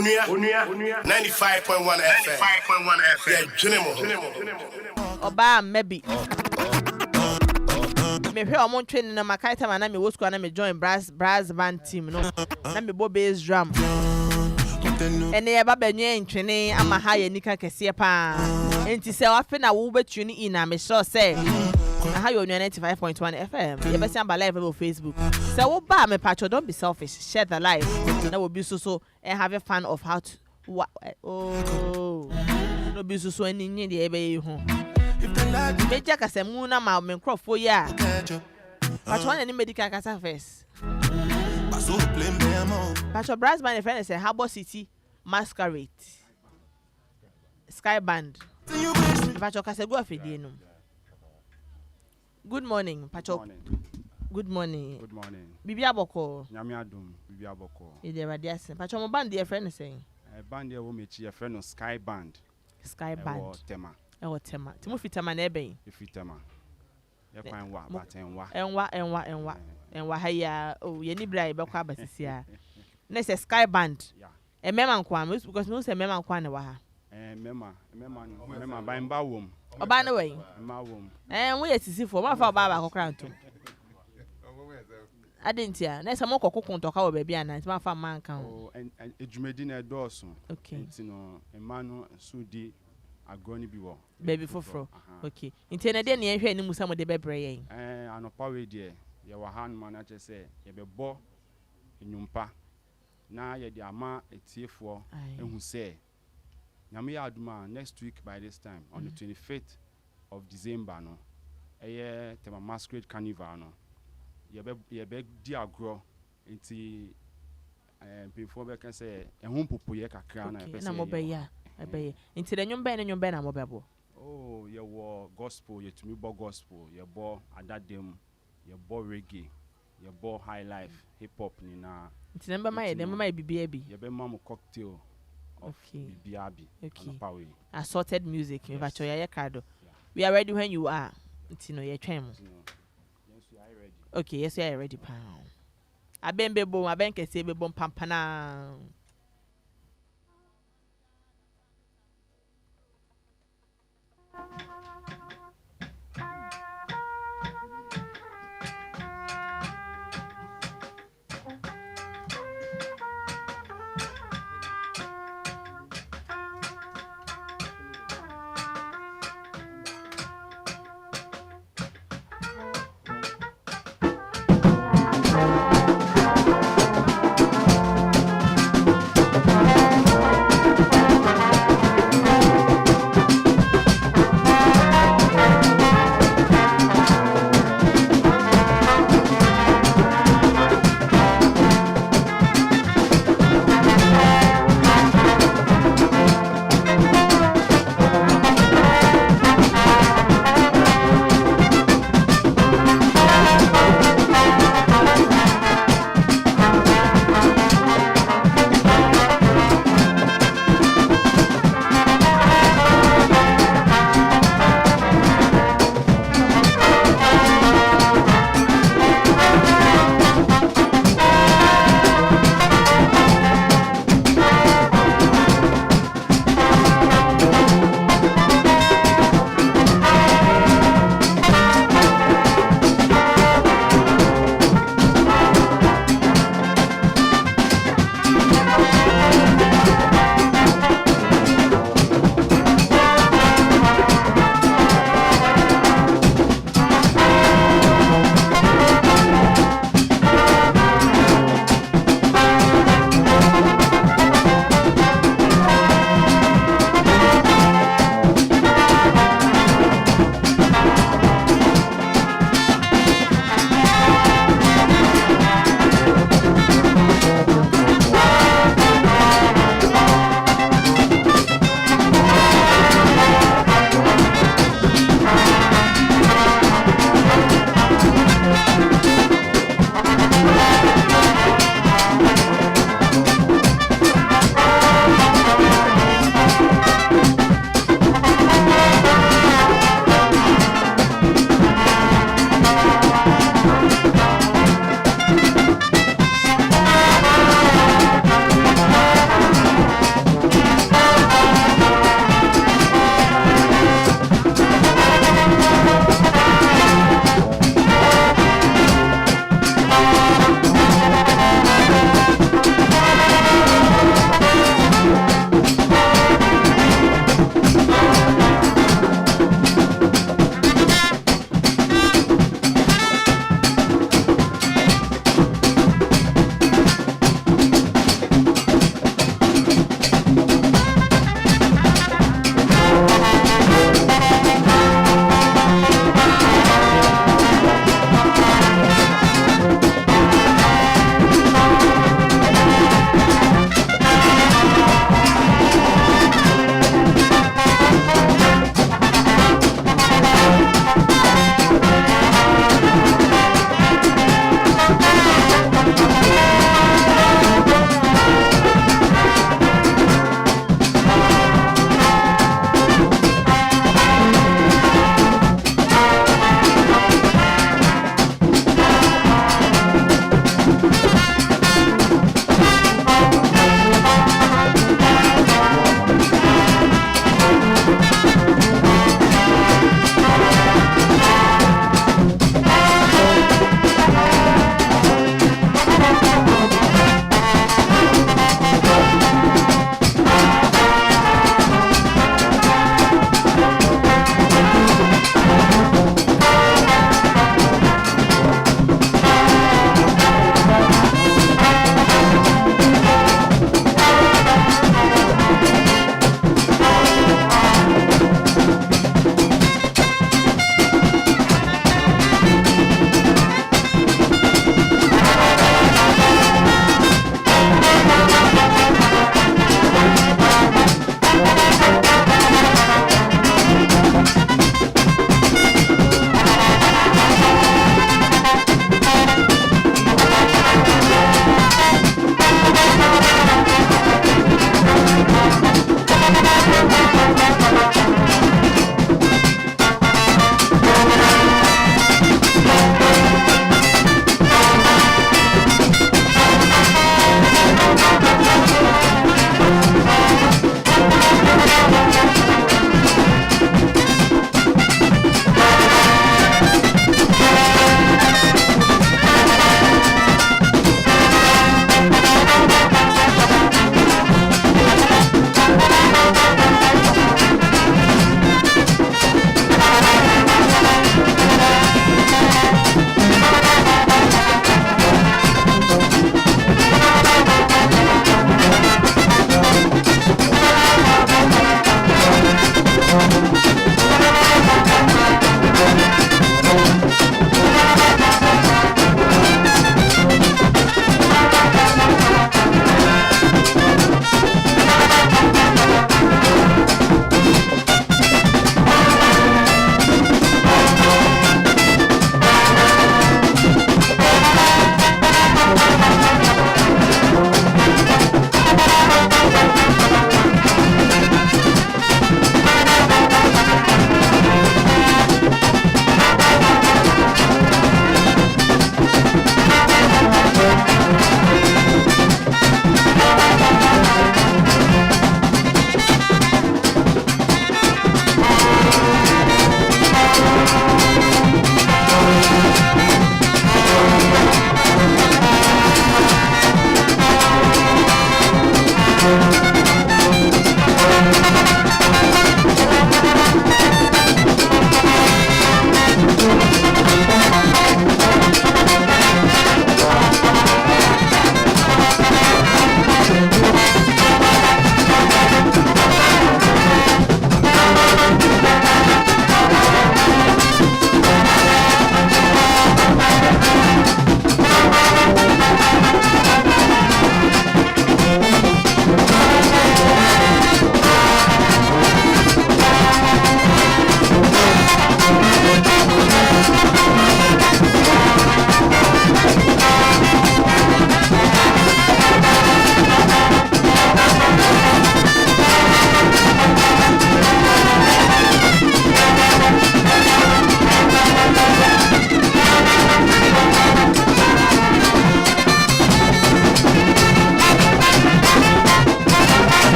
Onua 95.1 FM. Yeah, Junimo. Oba maybe. Me hwe omon training na makaita ma na me wo school na me join brass band team no. Na me bo bass drum. Ene ye ba benye ntwene ama ha ye nika kese pa. Enti se wa fe na wo betuni in na me sure say ha yo 95.1 FM. You be say live on Facebook. So wo ba me patcho, don't be selfish. Share the live. That will be so and have a fun of how to no be so any nye de ebe ho. Meja kasemu na ma me crofo ya. Patcho any medical kasa first. Patcho brass band friend say Harbour City Masquerade. Sky Band. Patcho kasegu afedie no. Good morning, Pacho. Good morning. Good morning. Bibi aboko. Nyame adom, bibi aboko. Ide radiation. Pacho mo band your friend saying. Band your woman your friend no Sky Band. Sky Band. Tema. Tema. Timo fi Tema na ebe. Ifi Tema. Ye kwan wa but enwa haya oh ye ni bra e be kwa basisia. Na say Sky Band. Yeah. E mema nkwa because no say mema nkwa ne wa ha. Mema ba mba wom. Oba na wey. Mma wom. We yesisi for ma fa oba ba kokra nto. Adentia na say mo kokoko ntoka wo ba bia na ma fa man kan. Oh ejumedi na edoso. Okay. Nti no emma no so di agoni bi wo. Baby foforo. Okay. Nti na de na ehwe ni musa mo de bebre yen. Anopa we de ye wa han man na che say ye be bo enyumpa na ye de ama etiefo ehu say Nyame Adwuma next week by this time on the 25th of December no. Tema Masquerade Carnival no. Ye be di agro nti before we can say ehun popo ye kakra na na mo be ya. Ebe nti de nyombe na mo bebo. Oh, ye wo gospel, ye tumi bo gospel, ye bo adadem, ye bo reggae, ye bo high life, hip hop ni na. Nti nemba mai bibia bi. Ye be mamu cocktail. Okay. Biabi. Okay. Assorted music. Yes. We are ready when you are. Ntino ye twem. Yes, we are ready. Okay, yes, we are ready pa. Abembe bom, abenke se be bom pampana.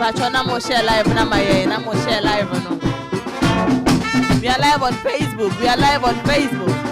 Pacho na mo share live na my na mo share live no. We are live on Facebook. We are live on Facebook.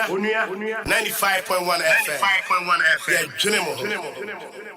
Onua 95.1 FM. Yeah, Junimo.